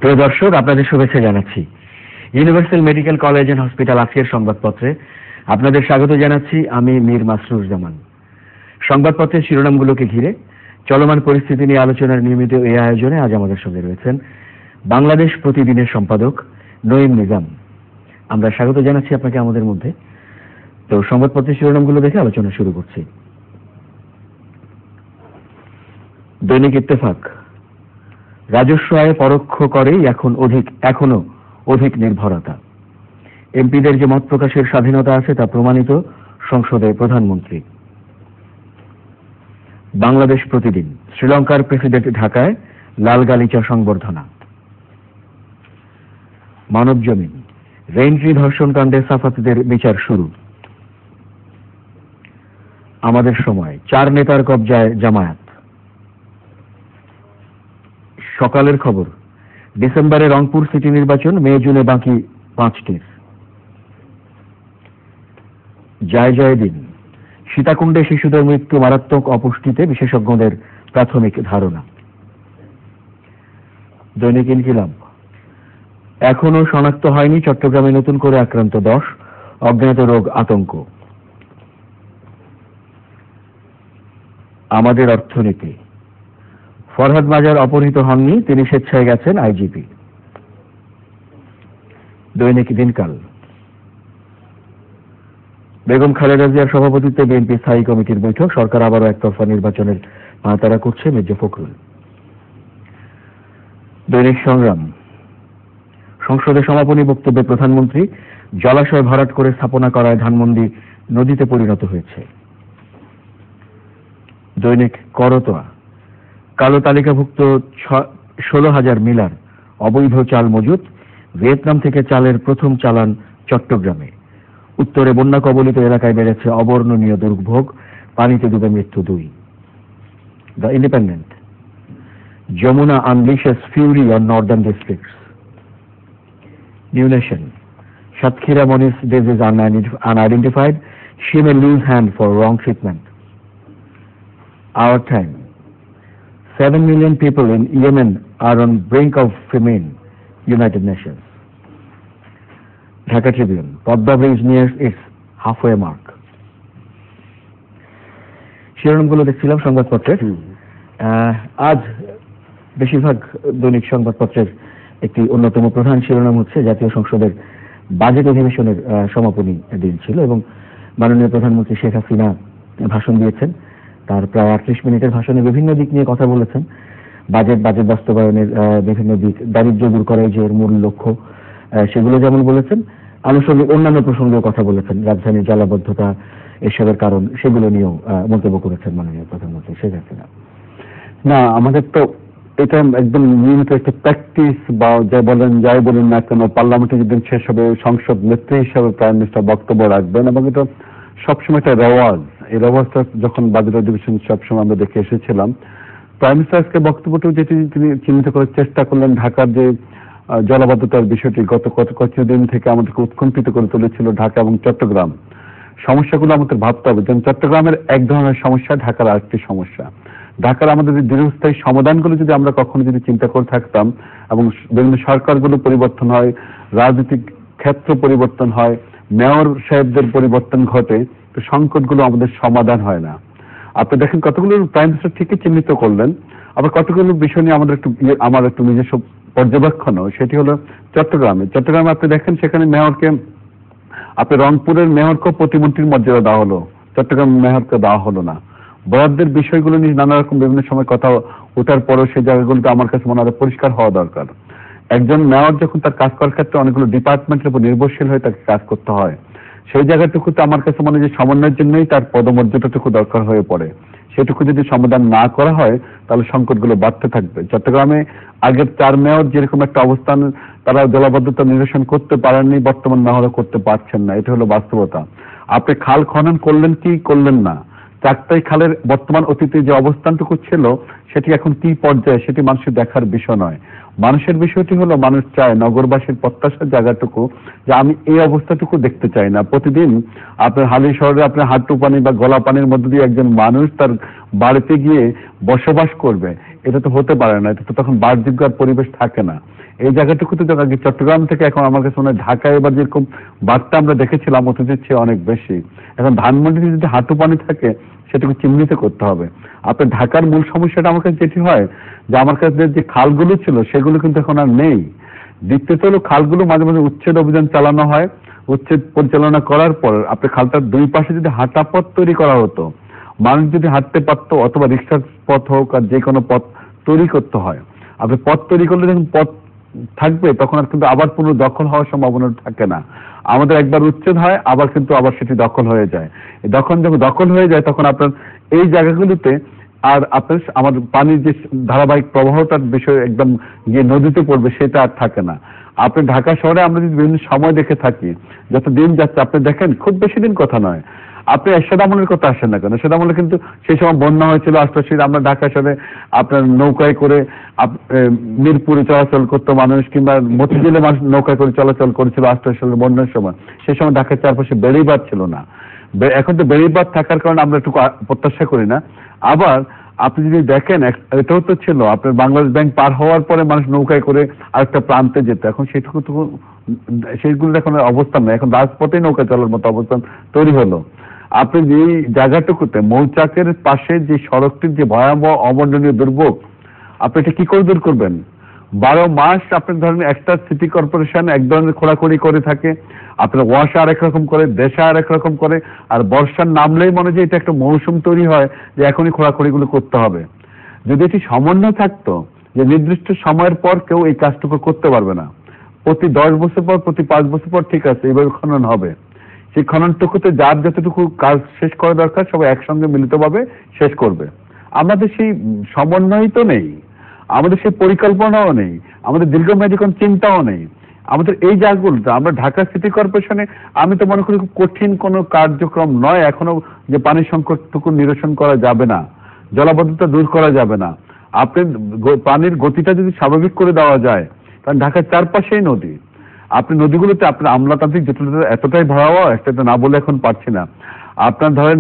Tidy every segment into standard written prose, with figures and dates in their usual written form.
প্রিয় দর্শক, আপনাদের শুভেচ্ছা জানাচ্ছি। Universal medical college and hospital আজকের সংবাদপত্রে আপনাদের স্বাগত জানাচ্ছি। আমি মীর মাসরুজ্জামান। সংবাদপত্রের শিরোনামগুলোকে ঘিরে চলমান পরিস্থিতি নিয়ে আলোচনার নিয়মিত এই আয়োজনে আজ আমাদের সঙ্গে রয়েছেন বাংলাদেশ প্রতিদিনের সম্পাদক নঈম নিজাম। আমরা স্বাগত জানাচ্ছি আপনাকে আমাদের মধ্যে। তো সংবাদপত্রের শিরোনামগুলো দেখে আলোচনা শুরু করছি। দৈনিক ইত্তেফাক, রাজস্ব আয়ে পরোক্ষ করেই এখনো অধিক নির্ভরতা। এমপিদের যে মত প্রকাশের স্বাধীনতা আছে তা প্রমাণিত সংসদে প্রধানমন্ত্রী। বাংলাদেশ প্রতিদিন, শ্রীলঙ্কার প্রেসিডেন্ট ঢাকায়, লাল গালিচা সংবর্ধনা। মানব জমিন, রেইনট্রি ধর্ষণ কাণ্ডে সাফাতদের বিচার শুরু। আমাদের সময়, 4 নেতার কবজায় জামায়াত। সকালের খবর, ডিসেম্বরে রংপুর সিটি নির্বাচন, মে জুনে বাকি 5টির। জয় জয় দিন, সীতাকুণ্ডে শিশুদের মৃত্যু মারাত্মক অপুষ্টিতে বিশেষজ্ঞদের প্রাথমিক ধারণা। দৈনিক ইনকিলাব, এখনো শনাক্ত হয়নি চট্টগ্রামে নতুন করে আক্রান্ত 10, অজ্ঞাত রোগ আতঙ্ক। আমাদের অর্থনীতি, ফরহাদ মাজার অপহৃত হননি, তিনি স্বেচ্ছায় গেছেন আইজিপি। দৈনিক দিনকাল, বেগম খালেদা জিয়ার সভাপতিত্বে বিএনপি স্থায়ী কমিটির বৈঠক, সরকার আবারও একতরফা নির্বাচনের পাঁয়তারা করছে, মির্জা ফখরুল। দৈনিক সংগ্রাম, সংসদে সমাপনী বক্তব্যে প্রধানমন্ত্রী, জলাশয় ভরাট করে স্থাপনা করায় ধানমন্ডি নদীতে পরিণত হয়েছে। দৈনিক করতোয়া, কালো তালিকাভুক্ত 16,000 মিলার অবৈধ চাল মজুত, ভিয়েতনাম থেকে চালের প্রথম চালান চট্টগ্রামে। উত্তরে বন্যা কবলিত এলাকায় বেড়েছে অবর্ণনীয় দুর্ভোগ, পানিতে ডুবে মৃত্যু 2। The Independent, Jamuna unleashes fury on northern districts. New nation, Satkhira মনিস disease unidentified, she may lose hand for wrong treatment. Our time, 7 million people in Yemen are on brink of famine, United Nations. Dhaka Tribune, Padma Bridge nears its halfway mark. শিরোনামগুলো দেখছিলাম সংবাদপত্রের। আজ বেশিরভাগ দৈনিক সংবাদপত্রের একটি অন্যতম প্রধান শিরোনাম হচ্ছে জাতীয় সংসদের বাজেট অধিবেশনের সমাপনী দিন ছিল এবং মাননীয় প্রধানমন্ত্রী শেখ হাসিনা ভাষণ দিয়েছেন। তার প্রায় 38 মিনিটের ভাষণে বিভিন্ন দিক নিয়ে কথা বলেছেন। বাজেট বাস্তবায়নের বিভিন্ন দিক, দারিদ্র্য দূর করাই যে এর মূল লক্ষ্য, সেগুলো যেমন বলেছেন, আনুষঙ্গিক অন্যান্য প্রসঙ্গেও কথা বলেছেন। রাজধানীর জলাবদ্ধতা, এসবের কারণ, সেগুলো নিয়েও মন্তব্য করেছেন মাননীয় প্রধানমন্ত্রী শেখ হাসিনা। না, আমাদের তো এটা একদম নিয়মিত একটা প্র্যাকটিস, বা যাই বলেন না কেন, পার্লামেন্টে যেদিন শেষ হবে সংসদ নেত্রী হিসাবে প্রাইম মিনিস্টার বক্তব্য রাখবেন, এবং এটা সবসময় একটা রেওয়াজ। এই রেওয়াজটা যখন বাজেট অধিবেশন সবসময় আমরা দেখে এসেছিলাম। প্রাইম মিনিস্টার আজকে বক্তব্যটি যেটি তিনি চিহ্নিত করার চেষ্টা করলেন, ঢাকার যে জলাবদ্ধতার বিষয়টি গত কিছুদিন থেকে আমাদেরকে উৎকণ্ঠিত করে তুলেছিল, ঢাকা এবং চট্টগ্রাম। সমস্যাগুলো আমাদের ভাবতে হবে, যেমন চট্টগ্রামের এক ধরনের সমস্যা, ঢাকার আরেকটি সমস্যা। ঢাকার আমাদের দীর্ঘস্থায়ী সমাধানগুলো যদি আমরা কখনো যদি চিন্তা করে থাকতাম, এবং বিভিন্ন সরকারগুলো পরিবর্তন হয়, রাজনৈতিক ক্ষেত্র পরিবর্তন হয়, মেয়র সাহেবদের পরিবর্তন ঘটে, তো সংকটগুলো আমাদের সমাধান হয় না। আপনি দেখেন কতগুলো প্রাইম মিনিস্টার ঠিকই চিহ্নিত করলেন, আবার কতগুলো বিষয় নিয়ে আমার একটু নিজস্ব পর্যবেক্ষণও, সেটি হলো চট্টগ্রামে আপনি দেখেন সেখানে মেয়রকে, আপনি রংপুরের মেয়রকে প্রতিমন্ত্রীর মর্যাদা দেওয়া হলো, চট্টগ্রাম মেয়রকে দেওয়া হলো না। বরাদ্দের বিষয়গুলো নিয়ে নানা রকম বিভিন্ন সময় কথা ওঠার পরও সেই জায়গাগুলোতে আমার কাছে মনে হয় পরিষ্কার হওয়া দরকার। একজন মেয়র যখন তার কাজ করার ক্ষেত্রে অনেকগুলো ডিপার্টমেন্টের উপর নির্ভরশীল হয়ে তাকে কাজ করতে হয়, সেই জায়গাটুকুতে আমার কাছে মনে হয় যে সমন্বয়ের জন্যই তার পদমর্যাদাটুকু দরকার হয়ে পড়ে। সেটুকু যদি সমাধান না করা হয় তাহলে সংকটগুলো বাড়তে থাকবে। চট্টগ্রামে আগের 4 মেয়র যেরকম একটা অবস্থান, তারা জলাবদ্ধতা নিরসন করতে পারেননি, বর্তমান মেয়রও করতে পারছেন না। এটা হলো বাস্তবতা। আপনি খাল খনন করলেন কি করলেন না, চাকতাই খালের বর্তমান অতীতে যে অবস্থানটুকু ছিল সেটি এখন কি পর্যায়ে, সেটি মানুষের দেখার বিষয় নয়। মানুষের বিষয়টি হলো, মানুষ চায়, নগরবাসীর প্রত্যাশার জায়গাটুকু, যে আমি এই অবস্থাটুকু দেখতে চাই না। প্রতিদিন আপনার হালি শহরে আপনার হাঁটু পানি বা গলা পানির মধ্যে দিয়ে একজন মানুষ তার বাড়িতে গিয়ে বসবাস করবে, এটা তো হতে পারে না, এটা তো তখন বাসযোগ্য আর পরিবেশ থাকে না। এই জায়গাটুকুতে তো আগে চট্টগ্রাম থেকে এখন আমার কাছে মনে হয় ঢাকায় এবার যেরকম বার্তা আমরা দেখেছিলাম অতীতের চেয়ে অনেক বেশি। এখন ধানমন্ডিতে যদি হাঁটু পানি থাকে সেটাকে চিহ্নিত করতে হবে। আপনার ঢাকার মূল সমস্যাটা আমার কাছে যেটি হয় যে আমার কাছে যে খালগুলো ছিল সেগুলো কিন্তু এখন আর নেই। দ্বিতীয়ত হলো খালগুলো মাঝে মাঝে উচ্ছেদ অভিযান চালানো হয়, উচ্ছেদ পরিচালনা করার পর আপনি খালটার দুই পাশে যদি হাঁটা পথ তৈরি করা হতো, মানুষ যদি হাঁটতে পারতো, অথবা রিক্সার পথ হোক আর যে কোনো পথ তৈরি করতে হয়। আপনি পথ তৈরি করলে যখন পথ থাকবে তখন আর কিন্তু আবার পুনঃ দখল হওয়ার সম্ভাবনা থাকে না। আমাদের একবার উচ্ছেদ হয় আবার কিন্তু আবার সেটি দখল হয়ে যায়। যখন দখল হয়ে যায় তখন আপনার এই জায়গাগুলোতে আর আপনার আমাদের পানির যে ধারাবাহিক প্রবাহটার বিষয় একদম গিয়ে নদীতে পড়বে সেটা আর থাকে না। আপনি ঢাকা শহরে আমরা যদি বিভিন্ন সময় দেখে থাকি, যত দিন যাচ্ছে আপনি দেখেন খুব বেশি দিন কথা নয়, আপনি এরশাদ আমলের কথা আসেন না কেন, এরশাদ আমলে কিন্তু সেই সময় বন্যা হয়েছিল 88 আমরা ঢাকা শহরে আপনার নৌকায় করে মিরপুরে চলাচল করতো মানুষ, কিংবা মতিঝিলে মানুষ নৌকায় করে চলাচল করেছিল 88 সালের বন্যার সময়। সেই সময় ঢাকার চারপাশে বেড়িবাঁধ ছিল না। এখন তো বেড়িবাঁধ থাকার কারণে আমরা একটু প্রত্যাশা করি না। আবার আপনি যদি দেখেন এটাও তো ছিল আপনার বাংলাদেশ ব্যাংক পার হওয়ার পরে মানুষ নৌকায় করে আরেকটা প্রান্তে যেত, এখন সেটুকু তো সেইগুলোর এখন অবস্থান নেই, এখন রাজপথে নৌকা চলার মতো অবস্থান তৈরি হলো। আপনি যে জায়গাটুকুতে মৌচাকের পাশে যে সড়কটির যে ভয়াবহ অবর্ণনীয় দুর্ভোগ, আপনি এটা কি করে দূর করবেন? 12 মাস আপনি ধরেন একটা সিটি কর্পোরেশন এক ধরনের খোঁড়াখুড়ি করে থাকে, আপনার ওয়াসা আরেক রকম করে, দেশা আরেক রকম করে, আর বর্ষার নামলেই মনে হয় এটা একটা মৌসুম তৈরি হয় যে এখনই খোঁড়াখুড়িগুলো করতে হবে। যদি এটি সমন্বয় থাকতো যে নির্দিষ্ট সময়ের পর কেউ এই কাজটুকু করতে পারবে না, প্রতি 10 বছর পর, প্রতি 5 বছর পর ঠিক আছে এইভাবে খনন হবে, সেই খননটুকুতে যার যতটুকু কাজ শেষ করা দরকার সবাই একসঙ্গে মিলিতভাবে শেষ করবে। আমাদের সেই সমন্বয় তো নেই, আমাদের সেই পরিকল্পনাও নেই, আমাদের দীর্ঘমেয়াদী কোন চিন্তাও নেই। আমাদের এই জায়গাগুলোতে আমরা ঢাকা সিটি কর্পোরেশনে আমি তো মনে করি খুব কঠিন কোনো কার্যক্রম নয় এখনো যে পানির সংকটটুকু নিরসন করা যাবে না, জলাবদ্ধতা দূর করা যাবে না। আপনি পানির গতিটা যদি স্বাভাবিক করে দেওয়া যায়, কারণ ঢাকার চারপাশেই নদী, আপনি নদীগুলোতে আপনার আমলাতান্ত্রিক জটিলতা এতটাই ভয়াবহ, একটা না বলে এখন পারছি না। আপনার ধরেন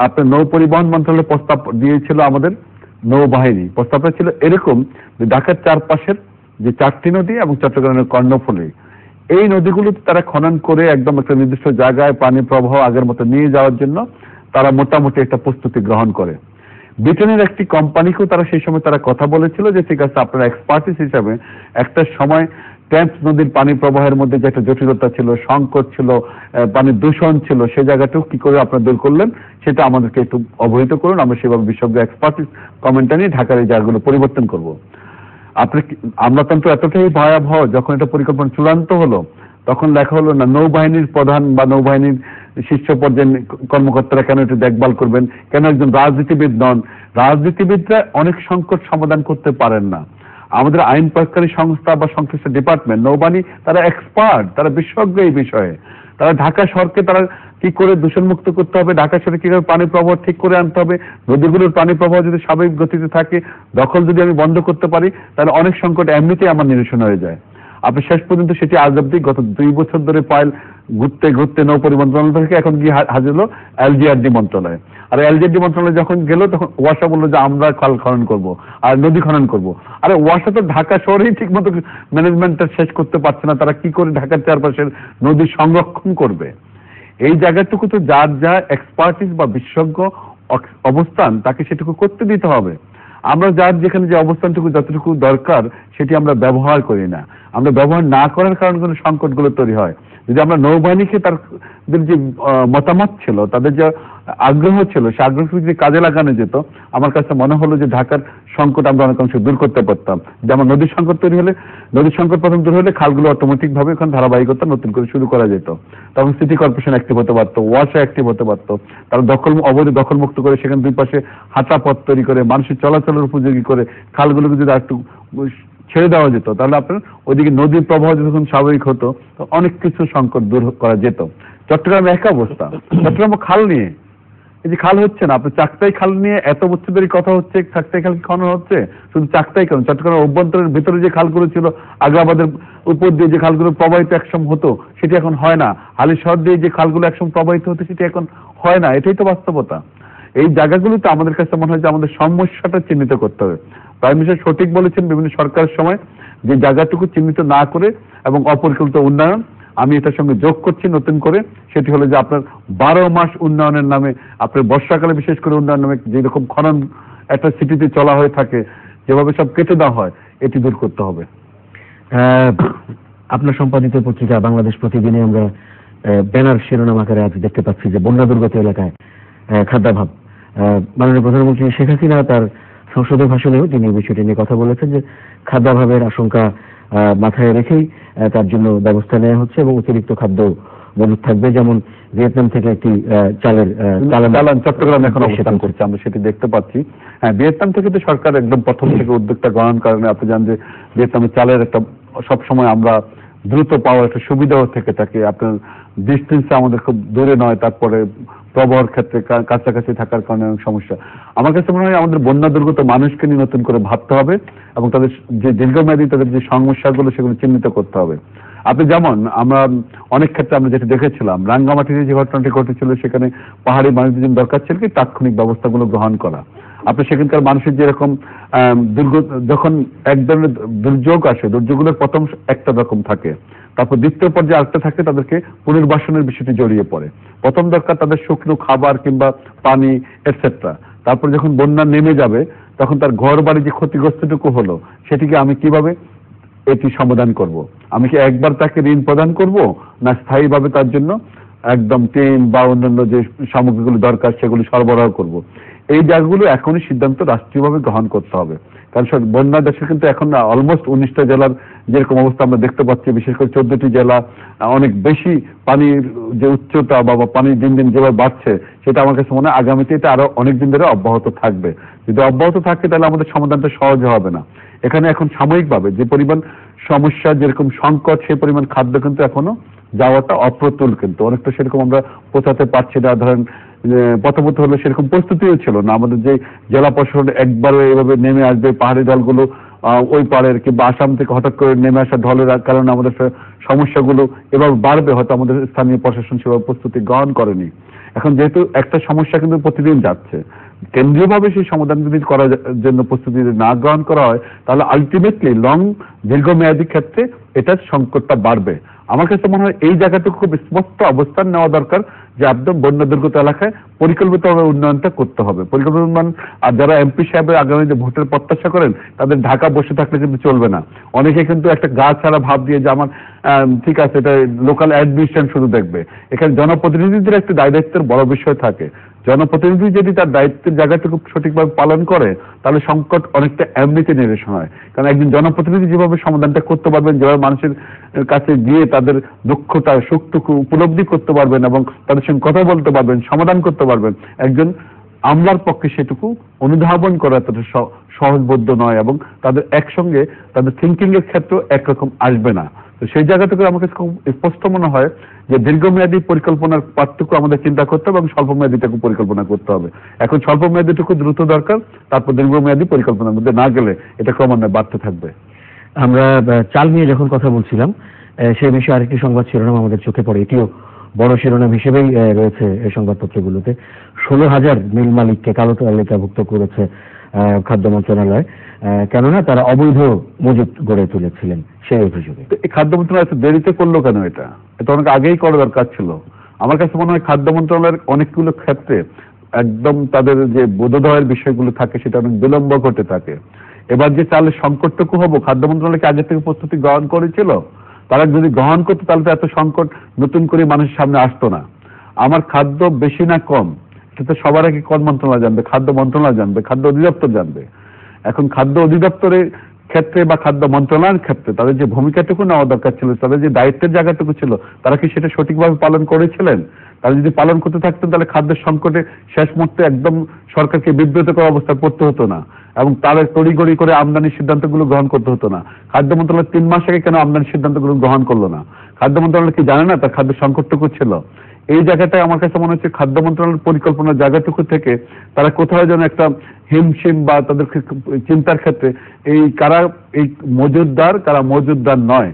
আপনার নৌ পরিবহন মন্ত্রণালয় প্রস্তাব দিয়েছিল আমাদের নৌবাহিনী, প্রস্তাবটা ছিল এরকম যে ঢাকার চারপাশের যে 4টি নদী এবং চট্টগ্রামের কর্ণফুলী, এই নদীগুলোতে তারা খনন করে একদম একটা নির্দিষ্ট জায়গায় পানি প্রবাহ আগের মতো নিয়ে যাওয়ার জন্য তারা মোটামুটি একটা প্রস্তুতি গ্রহণ করে। ব্রিটেনের একটি কোম্পানিকেও তারা সেই সময় তারা কথা বলেছিল যে ঠিক আছে আপনারা এক্সপার্টিস হিসাবে একটা সময় টেমস নদীর পানি প্রবাহের মধ্যে যে একটা জটিলতা ছিল, সংকট ছিল, পানির দূষণ ছিল, সেই জায়গাটাও কি করে আপনারা দূর করলেন সেটা আমাদেরকে একটু অবহিত করুন, আমরা সেভাবে বিশেষজ্ঞ এক্সপার্টিস কমেন্টটা নিয়ে ঢাকার এই জায়গাগুলো পরিবর্তন করব। আমলাতন্ত্র এতটাই ভয়াবহ, যখন এটা পরিকল্পনা চূড়ান্ত হলো তখন লেখা হলো না নৌবাহিনীর প্রধান বা নৌবাহিনীর শীর্ষ পর্যায়ের কর্মকর্তারা কেন এটা দেখভাল করবেন, কেন একজন রাজনীতিবিদ নন। রাজনীতিবিদরা অনেক সংকট সমাধান করতে পারেন না। আমাদের আইন প্রয়োগকারী সংস্থা বা সংশ্লিষ্ট ডিপার্টমেন্ট নৌবাহিনী তারা এক্সপার্ট, তারা বিশেষজ্ঞ এই বিষয়ে। তারা ঢাকা শহরকে তারা কি করে দূষণ মুক্ত করতে হবে, ঢাকা শহরে কিভাবে পানি প্রবাহ ঠিক করে আনতে হবে, নদীগুলোর পানি প্রবাহ যদি স্বাভাবিক গতিতে থাকে, দখল যদি আমি বন্ধ করতে পারি তাহলে অনেক সংকট এমনিতেই আমার নিরসন হয়ে যায়। আপনি শেষ পর্যন্ত সেটি আজ অব্দি গত 2 বছর ধরে পাইল ঘুরতে ঘুরতে নৌ পরিমন্ত্রণালয় থেকে এখন গিয়ে হাজির হলো এলজিআরডি মন্ত্রণালয়। আর এলজিআরডি মন্ত্রণালয় যখন গেল তখন ওয়াসা বললো যে আমরা খাল খনন করব আর নদী খনন করব। আরে ওয়াসা তো ঢাকা শহরেই ঠিক মতো ম্যানেজমেন্টটা শেষ করতে পারছে না, তারা কি করে ঢাকার চারপাশের নদী সংরক্ষণ করবে? এই জায়গাটুকু তো যার যা এক্সপার্টিস বা বিশেষজ্ঞ অবস্থান তাকে সেটুকু করতে দিতে হবে। আমরা যার যেখানে যে অবস্থানটুকু যতটুকু দরকার সেটি আমরা ব্যবহার করি না, আমরা ব্যবহার না করার কারণে কোনো সংকটগুলো তৈরি হয়। যদি আমরা নৌবাহিনীকে তাদের যে মতামত ছিল, তাদের যে আগ্রহ ছিল, সে আগ্রহকে যদি কাজে লাগানো যেত, আমার কাছে মনে হলো যে ঢাকার সংকট আমরা অনেকাংশে দূর করতে পারতাম। যেমন নদীর সংকট তৈরি হলে, নদীর সংকট প্রথম দূর হলে খালগুলো অটোমেটিক ভাবে এখন ধারাবাহিকতা নতুন করে শুরু করা যেত। তখন সিটি কর্পোরেশন অ্যাক্টিভ হতে পারতো, ওয়াসা অ্যাক্টিভ হতে পারতো, তারা অবৈধ দখল মুক্ত করে সেখানে দুই পাশে হাঁটা পথ তৈরি করে মানুষের চলাচলের উপযোগী করে খালগুলোকে যদি একটু ছেড়ে দেওয়া যেত তাহলে আপনার ওইদিকে নদীর প্রবাহ যখন স্বাভাবিক হতো অনেক কিছু সংকট দূর করা যেত। চট্টগ্রামে এক অবস্থা, চট্টগ্রাম খাল নিয়ে এই যে খাল হচ্ছে না, আপনার চাকতাই খাল নিয়ে এত বছর ধরে কথা হচ্ছে, চাকতাই খাল খনন হচ্ছে, শুধু চাকতাই কেন চট্টগ্রামের অভ্যন্তরের ভিতরে যে খালগুলো ছিল, আগ্রাবাদের উপর দিয়ে যে খালগুলো প্রবাহিত একসময় হতো সেটি এখন হয় না, হালিশহর দিয়ে যে খালগুলো একসময় প্রবাহিত হতো সেটি এখন হয় না, এটাই তো বাস্তবতা। এই জায়গাগুলোতে আমাদের কাছে মনে হয় যে আমাদের সমস্যাটা চিহ্নিত করতে হবে। প্রাইম মিনিস্টার সঠিক বলেছেন, বিভিন্ন সরকারের সময় যে জায়গাটুকু চিহ্নিত না করে এবং অপরিকল্পিত উন্নয়ন, আমি এটার সঙ্গে যোগ করছি নতুন করে, সেটি হলো যে আপনার 12 মাস উন্নয়নের নামে, আপনার বর্ষাকালে বিশেষ করে উন্নয়নের নামে যেরকম খনন একটা সিটিতে চলা হয়ে থাকে, যেভাবে সব কেটে দেওয়া হয়, এটি দূর করতে হবে। আপনার সম্পাদিত পত্রিকা বাংলাদেশ প্রতিদিনে আমরা ব্যানার শিরোনাম আকারে আজ দেখতে পাচ্ছি যে বন্যা দুর্গত এলাকায় খাদ্যাভাব। মাননীয় প্রধানমন্ত্রী শেখ হাসিনা তার সংসদের ভাষণেও তিনি বিষয়টি নিয়ে কথা বলেছেন যে খাদ্যাভাবের আশঙ্কা মাথায় রেখেই তার জন্য ব্যবস্থা নেওয়া হচ্ছে এবং অতিরিক্ত খাদ্য মজুদ থাকবে, যেমন ভিয়েতনাম থেকে একটি চালের চালান চট্টগ্রামে এখন অবস্থান করছে, আমরা সেটি দেখতে পাচ্ছি। হ্যাঁ, ভিয়েতনাম থেকে তো সরকার একদম প্রথম থেকে উদ্যোগটা গ্রহণ কারণে আপনি জানেন যে ভিয়েতনামের চালের একটা সবসময় আমরা দ্রুত পাওয়ার একটা সুবিধাও থেকে থাকে। আপনার ডিস্টেন্সে আমাদের খুব দূরে নয়, তারপরে প্রবাহের ক্ষেত্রে কাছাকাছি থাকার কারণে অনেক সমস্যা। আমার কাছে মনে হয় আমাদের বন্যা দুর্গত মানুষকে নিয়ে নতুন করে ভাবতে হবে এবং তাদের যে দীর্ঘমেয়াদী তাদের যে সমস্যাগুলো সেগুলো চিহ্নিত করতে হবে। আপনি যেমন আমরা অনেক ক্ষেত্রে আমরা যেটা দেখেছিলাম, রাঙ্গামাটিতে যে ঘটনাটি ঘটেছিল, সেখানে পাহাড়ি মানুষদের জন্য দরকার ছিল কি তাৎক্ষণিক ব্যবস্থাগুলো গ্রহণ করা। আপনি সেখানকার মানুষের যেরকম যখন এক ধরনের দুর্যোগ আসে, দুর্যোগগুলোর প্রথম একটা রকম থাকে, তারপর দ্বিতীয় পর্যায়ে আরেকটা থাকে, তাদেরকে পুনর্বাসনের বিষয়টি জড়িয়ে পড়ে। প্রথম দরকার তাদের শুকনো খাবার কিংবা পানি এটসেট্রা। তারপর যখন বন্যা নেমে যাবে তখন তার ঘর বাড়ি যে ক্ষতিগ্রস্তটুকু হলো সেটিকে আমি কিভাবে এটি সমাধান করব। আমি কি একবার তাকে ঋণ প্রদান করব, না স্থায়ীভাবে তার জন্য একদম টিন বা অন্যান্য যে সামগ্রীগুলো দরকার সেগুলো সরবরাহ করব। এই জায়গাগুলো এখনই সিদ্ধান্ত রাষ্ট্রীয়ভাবে গ্রহণ করতে হবে। কারণ বন্যা দেশে কিন্তু এখন অলমোস্ট 19টা জেলার যেরকম অবস্থা আমরা দেখতে পাচ্ছি, বিশেষ করে 14টি জেলা অনেক বেশি পানির যে উচ্চতা বা পানির দিন দিন যেভাবে বাড়ছে, সেটা আমার কাছে মনে হয় আগামীতে এটা আরো অনেকদিন ধরে অব্যাহত থাকবে। যদি অব্যাহত থাকে তাহলে আমাদের সমাধানটা সহজ হবে না। এখানে এখন সাময়িকভাবে যে পরিমাণ সমস্যা, যেরকম সংকট, সেই পরিমাণ খাদ্য কিন্তু এখনো যাওয়াটা অপ্রতুল, কিন্তু অনেকটা সেরকম আমরা পৌঁছাতে পারছি না। ধরেন প্রথমত হলো সেরকম প্রস্তুতিও ছিল না আমাদের, যে জেলা প্রশাসন একবারে এভাবে নেমে আসবে, পাহাড়ি দলগুলো ওই পাড়ের কিংবা আসাম থেকে হঠাৎ করে নেমে আসা ঢলের কারণে আমাদের সমস্যাগুলো এভাবে বাড়বে, হয়তো আমাদের স্থানীয় প্রশাসন সেভাবে প্রস্তুতি গ্রহণ করেনি। এখন যেহেতু একটা সমস্যা কিন্তু প্রতিদিন যাচ্ছে, কেন্দ্রীয়ভাবে সেই সমাধান যদি করার জন্য প্রস্তুতি না গ্রহণ করা হয়, তাহলে আলটিমেটলি দীর্ঘমেয়াদী ক্ষেত্রে এটার সংকটটা বাড়বে। আমার কাছে মনে হয় এই জায়গাটুকু খুব স্পষ্ট অবস্থান নেওয়া দরকার যে একদম বন্যা দুর্গত এলাকায় পরিকল্পিতভাবে উন্নয়নটা করতে হবে। পরিকল্পিত উন্নয়ন, আর যারা এমপি সাহেবের আগামী যে ভোটের প্রত্যাশা করেন তাদের ঢাকা বসে থাকলে কিন্তু চলবে না। অনেকে কিন্তু একটা গা ছাড়া ভাব দিয়ে যে আমার ঠিক আছে, এটা লোকাল অ্যাডমিনিস্ট্রেশন শুধু দেখবে। এখানে জনপ্রতিনিধিদের একটা দায়িত্বের বড় বিষয় থাকে। জনপ্রতিনিধি যদি তার দায়িত্বের জায়গাটুকু সঠিকভাবে পালন করে তাহলে সংকট অনেকটা এমনিতে নিরসন হয়। কারণ একজন জনপ্রতিনিধি যেভাবে সমাধানটা করতে পারবেন, যেভাবে মানুষের কাছে গিয়ে তাদের দুঃখটা সুখটুকু উপলব্ধি করতে পারবেন এবং তাদের সঙ্গে কথা বলতে পারবেন, সমাধান করতে পারবেন, একজন আমলার পক্ষে সেটুকু অনুধাবন করা এতটা সহজবোধ্য নয় এবং তাদের একসঙ্গে তাদের থিঙ্কিং এর ক্ষেত্রে একরকম আসবে না। তো সেই জায়গাটুকু আমাকে খুব স্পষ্ট মনে হয় যে দীর্ঘমেয়াদী পরিকল্পনার পার্থক্য আমাদের চিন্তা করতে হবে এবং স্বল্পমেয়াদীটুকু পরিকল্পনা করতে হবে। এখন স্বল্পমেয়াদীটুকু দ্রুত দরকার, তারপর দীর্ঘমেয়াদী পরিকল্পনার মধ্যে না গেলে এটা ক্রমান্বয়ে বাড়তে থাকবে। আমরা চাল নিয়ে যখন কথা বলছিলাম, সেই বিষয়ে আরেকটি সংবাদ শিরোনাম আমাদের চোখে পড়ে, এটিও বড় শিরোনাম হিসেবেই রয়েছে এই সংবাদপত্রগুলোতে। 16,000 মিল মালিককে কালো তালিকাভুক্ত করেছে খাদ্য মন্ত্রণালয়, কেননা তারা অবৈধ মজুত গড়ে তুলেছিলেন সেই অভিযোগে। এই খাদ্য মন্ত্রণালয় এত দেরিতে করলো কেন? এটা অনেক আগেই করা দরকার ছিল। আমার কাছে মনে হয় খাদ্য মন্ত্রণালয়ের অনেকগুলো ক্ষেত্রে একদম তাদের যে বোধোদয়ের বিষয়গুলো থাকে সেটা অনেক বিলম্ব ঘটে থাকে। এবার যে চালের সংকটটুকু হবো, খাদ্য মন্ত্রণালয়কে আগে থেকে প্রস্তুতি গ্রহণ করেছিল। তারা যদি গ্রহণ করতো তাহলে তো এত সংকট নতুন করে মানুষের সামনে আসতো না। আমার খাদ্য বেশি না কম সেটা সবার আগে কোন মন্ত্রণালয় জানবে? খাদ্য মন্ত্রণালয় জানবে, খাদ্য অধিদপ্তর জানবে। এখন খাদ্য অধিদপ্তরের ক্ষেত্রে বা খাদ্য মন্ত্রণালয়ের ক্ষেত্রে তাদের যে ভূমিকাটুকু নেওয়া দরকার ছিল, তাদের যে দায়িত্বের জায়গাটুকু ছিল, তারা কি সেটা সঠিকভাবে পালন করেছিলেন? তারা যদি পালন করতে থাকতেন তাহলে খাদ্যের সংকটে শেষ মুহূর্তে একদম সরকারকে বিব্রত করার অবস্থায় পড়তে হতো না এবং তারা তড়িঘড়ি করে আমদানির সিদ্ধান্তগুলো গ্রহণ করতে হতো না। খাদ্য মন্ত্রণালয় 3 মাস আগে কেন আমদানির সিদ্ধান্তগুলো গ্রহণ করলো না? খাদ্য মন্ত্রণালয় কি জানে না তার খাদ্য সংকটটুকু ছিল? এই জায়গাটায় আমার কাছে মনে হচ্ছে খাদ্য মন্ত্রণালয়ের পরিকল্পনার জায়গাটুকু থেকে তারা কোথাও যেন একটা হিমশিম বা তাদের চিন্তার ক্ষেত্রে এই মজুদদার কারা মজুদদার নয়,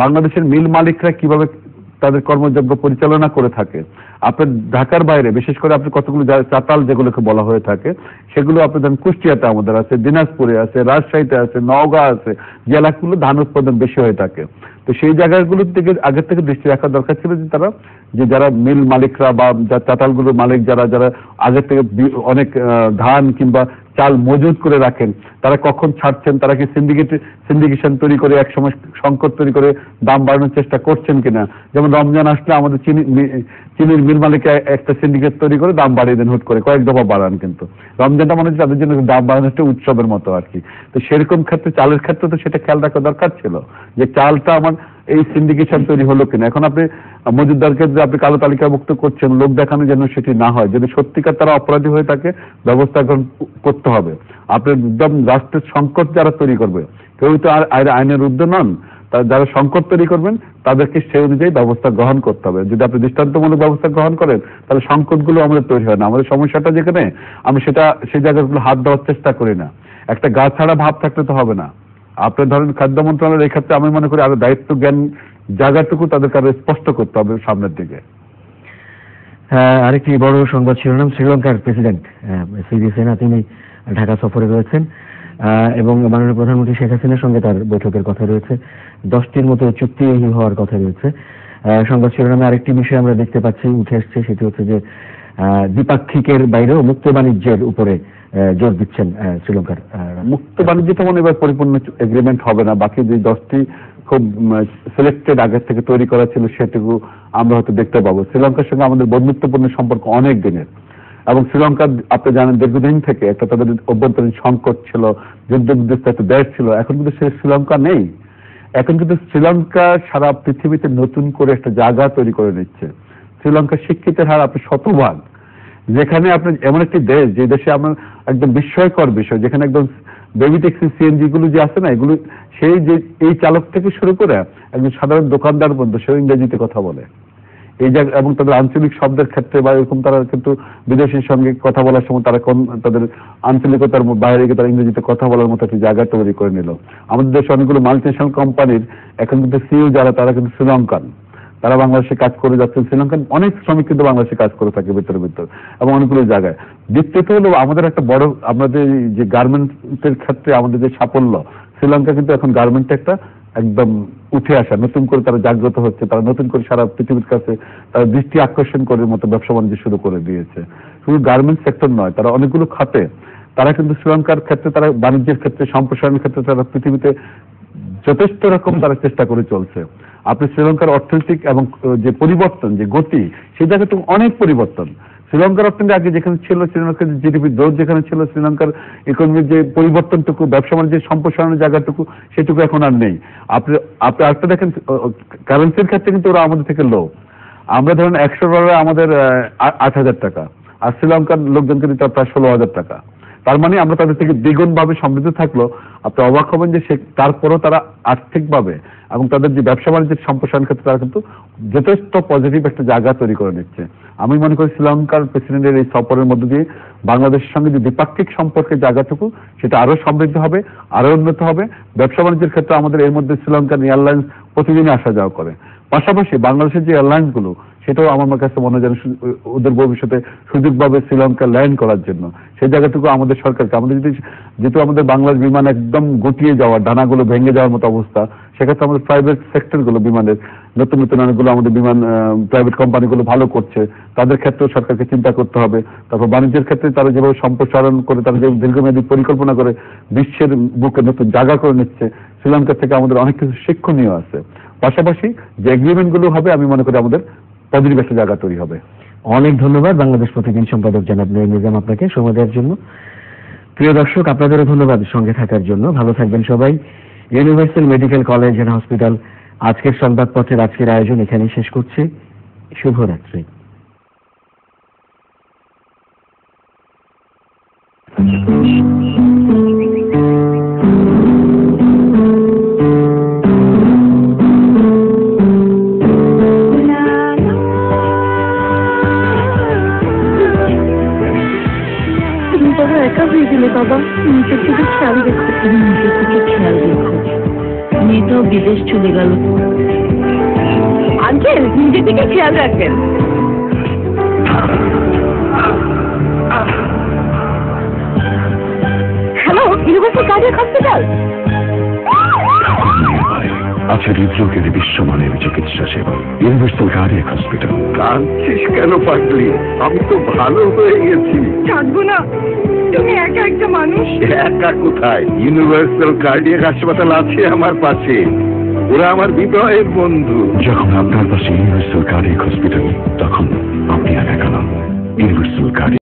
বাংলাদেশের মিল মালিকরা কিভাবে তাদের কর্মযজ্ঞ পরিচালনা করে থাকে। আপনার ঢাকার বাইরে বিশেষ করে আপনি কতগুলো চাতাল যেগুলোকে বলা হয়ে থাকে সেগুলো আপনি ধরেন কুষ্টিয়াতে আমাদের আছে, দিনাজপুরে আছে, রাজশাহীতে আছে, নওগাঁ আছে, যে এলাকাগুলো ধান উৎপাদন বেশি হয়ে থাকে। তো সেই জায়গাগুলোর দিকে আগের থেকে দৃষ্টি রাখা দরকার ছিল যে তারা যে যারা মিল মালিকরা বা চাতালগুলোর মালিক যারা যারা আগের থেকে অনেক ধান কিংবা চাল মজুত করে রাখেন তারা কখন ছাড়ছেন, তারা কি সিন্ডিকেশন তৈরি করে একসময় সংকট তৈরি করে দাম বাড়ানোর চেষ্টা করছেন কিনা। যেমন রমজান আসলে আমাদের চিনির মিল মালিকা একটা সিন্ডিকেট তৈরি করে দাম বাড়িয়ে দেন হুট করে, কয়েক দফা বাড়ান, কিন্তু রমজানটা মনে হচ্ছে তাদের জন্য দাম বাড়ানো একটা উৎসবের মতো আর কি। তো সেরকম ক্ষেত্রে চালের ক্ষেত্রে তো সেটা খেয়াল রাখা দরকার ছিল যে চালটা আমার এই সিন্ডিকেশন তৈরি হলো কিনা। এখন আপনি মজুদদারকে যে আপনি কালো তালিকাভুক্ত করছেন লোক দেখানো যেন সেটি না হয়, যদি সত্যিকার তারা অপরাধী হয়ে থাকে ব্যবস্থা গ্রহণ করতে হবে। আপনি একদম রাষ্ট্রের সংকট যারা তৈরি করবে, কেউ তো আর আইনের ঊর্ধ্বে নন, যারা সংকট তৈরি করবেন তাদেরকে সেই অনুযায়ী ব্যবস্থা গ্রহণ করতে হবে। যদি আপনি দৃষ্টান্তমূলক ব্যবস্থা গ্রহণ করেন তাহলে সংকটগুলো আমাদের তৈরি হয় না। আমাদের সমস্যাটা যেখানে আমি সেই জায়গাগুলো হাত দেওয়ার চেষ্টা করি না। একটা গা ছাড়া ভাব থাকলে তো হবে না। আপনি ধরেন খাদ্য মন্ত্রণালয়ের এই ক্ষেত্রে আমি মনে করি আরো দায়িত্ব জ্ঞান জায়গাটুকু তাদেরকে আরো স্পষ্ট করতে হবে সামনের দিকে। আরেকটি বড় সংবাদ শিরোনাম, শ্রীলঙ্কার প্রেসিডেন্ট সিরিসেনা তিনি ঢাকা সফরে রয়েছেন এবং মাননীয় প্রধানমন্ত্রী শেখ হাসিনার সঙ্গে তার বৈঠকের কথা রয়েছে। 10টির মতো চুক্তি হওয়ার কথা রয়েছে। সংবাদ শিরোনামে আরেকটি বিষয় আমরা দেখতে পাচ্ছি উঠে আসছে, সেটি হচ্ছে যে দ্বিপাক্ষিকের বাইরেও মুক্ত বাণিজ্যের উপরে জোর দিচ্ছেন শ্রীলঙ্কার। মুক্ত বাণিজ্যটা মনে হয় পরিপূর্ণ এগ্রিমেন্ট হবে না, বাকি যে 10টি খুব সিলেক্টেড আগের থেকে তৈরি করা ছিল সেটুকু আমরা হয়তো দেখতে পাবো। শ্রীলঙ্কার সঙ্গে আমাদের বন্ধুত্বপূর্ণ সম্পর্ক অনেক দিনের, এবং শ্রীলঙ্কা আপনি জানেন দীর্ঘদিন থেকে একটা তাদের অভ্যন্তরীণ সংকট ছিল, যুদ্ধ বিধ্বস্ত একটা দেশ ছিল। এখন কিন্তু সে শ্রীলঙ্কা নেই। এখন কিন্তু শ্রীলঙ্কা সারা পৃথিবীতে নতুন করে একটা জায়গা তৈরি করে নিচ্ছে। শ্রীলঙ্কার শিক্ষিতের হার আপনি শতভাগ, যেখানে আপনার এমন একটি দেশ যে দেশে আমার একদম বিস্ময়কর বিষয়, যেখানে একদম বেবি ট্যাক্সি সিএনজি গুলো যে আছে না, এগুলো সেই যে এই চালক থেকে শুরু করে একজন সাধারণ দোকানদার পর্যন্ত সেও ইংরেজিতে কথা বলে এই জায়গা, এবং তাদের আঞ্চলিক শব্দের ক্ষেত্রে বা এরকম তারা কিন্তু বিদেশির সঙ্গে কথা বলার সময় তারা তাদের আঞ্চলিকতার বাইরে গিয়ে তারা ইংরেজিতে কথা বলার মতো একটি জায়গা তৈরি করে নিল। আমাদের দেশে অনেকগুলো মাল্টিনেশনাল কোম্পানির এখন কিন্তু সিইও যারা তারা কিন্তু শ্রীলঙ্কান, তারা বাংলাদেশে কাজ করে যাচ্ছেন। শ্রীলঙ্কান অনেক শ্রমিক কিন্তু বাংলাদেশে কাজ করে থাকে ভিতরে এবং অনেকগুলো জায়গায়। দ্বিতীয়ত হলো আমাদের একটা বড়, আমাদের যে গার্মেন্টের ক্ষেত্রে আমাদের যে সাফল্য, শ্রীলঙ্কা কিন্তু এখন গার্মেন্টে একটা একদম উঠে আসা, নতুন করে তারা জাগ্রত হচ্ছে, তারা নতুন করে সারা পৃথিবীর কাছে তারা দৃষ্টি আকর্ষণ করার মতো ব্যবসা বাণিজ্য শুরু করে দিয়েছে। শুধু গার্মেন্ট সেক্টর নয়, তারা অনেকগুলো খাতে তারা কিন্তু শ্রীলঙ্কার ক্ষেত্রে তারা বাণিজ্যের ক্ষেত্রে সম্প্রসারণের ক্ষেত্রে তারা পৃথিবীতে যথেষ্ট রকম তারা চেষ্টা করে চলছে। আপনি শ্রীলঙ্কার অর্থনৈতিক এবং যে পরিবর্তন যে গতি, সেই জায়গাটা অনেক পরিবর্তন। শ্রীলঙ্কার অর্থনীতি আগে যেখানে ছিল, শ্রীলঙ্কার জিডিপি গ্রোথ যেখানে ছিল, শ্রীলঙ্কার ইকোনমির যে পরিবর্তনটুকু, ব্যবসা বাণিজ্যের সম্প্রসারণের জায়গাটুকু, সেটুকু এখন আর নেই। আপনি আরেকটা দেখেন, কারেন্সির ক্ষেত্রে কিন্তু ওরা আমাদের থেকে লো। আমরা ধরেন $100 আমাদের 8,000 টাকা, আর শ্রীলঙ্কার লোকজনকে দিতে প্রায় 16,000 টাকা। তার মানে আমরা তাদের থেকে দ্বিগুণ ভাবে সমৃদ্ধ থাকলো। আপনি অবাক হবেন যে তারপরও তারা আর্থিকভাবে এবং তাদের যে ব্যবসা বাণিজ্যের সম্প্রসারণ ক্ষেত্রে তারা কিন্তু যথেষ্ট পজিটিভ একটা জায়গা তৈরি করে নিচ্ছে। আমি মনে করি শ্রীলঙ্কার প্রেসিডেন্টের এই সফরের মধ্য দিয়ে বাংলাদেশের সঙ্গে যে দ্বিপাক্ষিক সম্পর্কের জায়গাটুকু সেটা আরো সমৃদ্ধ হবে, আরো উন্নত হবে। ব্যবসা বাণিজ্যের ক্ষেত্রে আমাদের এর মধ্যে শ্রীলঙ্কান এয়ারলাইন্স প্রতিদিনই আসা যাওয়া করে। পাশাপাশি বাংলাদেশের যে এয়ারলাইন্স গুলো, সেটাও আমার কাছে মনে হয় যেন ওদের ভবিষ্যতে সুযোগভাবে শ্রীলঙ্কা ল্যান্ড করার জন্য সেই জায়গাটুকু আমাদের সরকারকে, আমাদের যেহেতু আমাদের বাংলাদেশ বিমান একদম গুটিয়ে যাওয়া, ডানাগুলো ভেঙে যাওয়ার মতো অবস্থা, সেক্ষেত্রে আমাদের প্রাইভেট সেক্টর গুলো বিমানের নতুন নতুন অনেকগুলো আমাদের বিমান প্রাইভেট কোম্পানিগুলো ভালো করছে, তাদের ক্ষেত্রেও সরকারকে চিন্তা করতে হবে। তারপর বাণিজ্যের ক্ষেত্রে তারা যেভাবে সম্প্রসারণ করে, তারা যে দীর্ঘমেয়াদী পরিকল্পনা করে বিশ্বের বুকে নতুন জায়গা করে নিচ্ছে, শ্রীলঙ্কা থেকে আমাদের অনেক কিছু শিক্ষণীয় আছে। পাশাপাশি যে এগ্রিমেন্ট গুলো হবে, আমি মনে করি আমাদের পজিটিভ একটা জায়গা তৈরি হবে। অনেক ধন্যবাদ বাংলাদেশ প্রতিদিন সম্পাদক জনাব নঈম নিজাম আপনাকে সময় দেওয়ার জন্য। প্রিয় দর্শক, আপনাদেরও ধন্যবাদ সঙ্গে থাকার জন্য। ভালো থাকবেন সবাই। Universal medical college and hospital আজকের সংবাদপত্রের আজকের আয়োজন এখানেই শেষ করছে। শুভরাত্রি। বাবা, নিজের দিকে খেয়াল রেখো। নিজের দিকে খেয়াল রেখো। মেয়েটাও বিদেশ চলে গেল। আঙ্কেল নিজের দিকে খেয়াল রাখবেন। Hello, universal cardiac hospital. আছে হৃদরোগের বিশ্বমানের চিকিৎসা সেবা, ইউনিভার্সাল কার্ডিয়াক হসপিটাল। কাঁদছিস কেন পাগলি? আমি তো ভালো হয়ে গেছি। কাঁদবো না, তুমি একা একটা মানুষ। একা কোথায়? ইউনিভার্সাল কার্ডিয়াক হাসপাতাল আছে আমার পাশে। ওরা আমার বিবাহের বন্ধু। যখন আপনার পাশে ইউনিভার্সাল কার্ডিয়াক হসপিটাল, তখন আপনি আর একা নন। Universal cardiac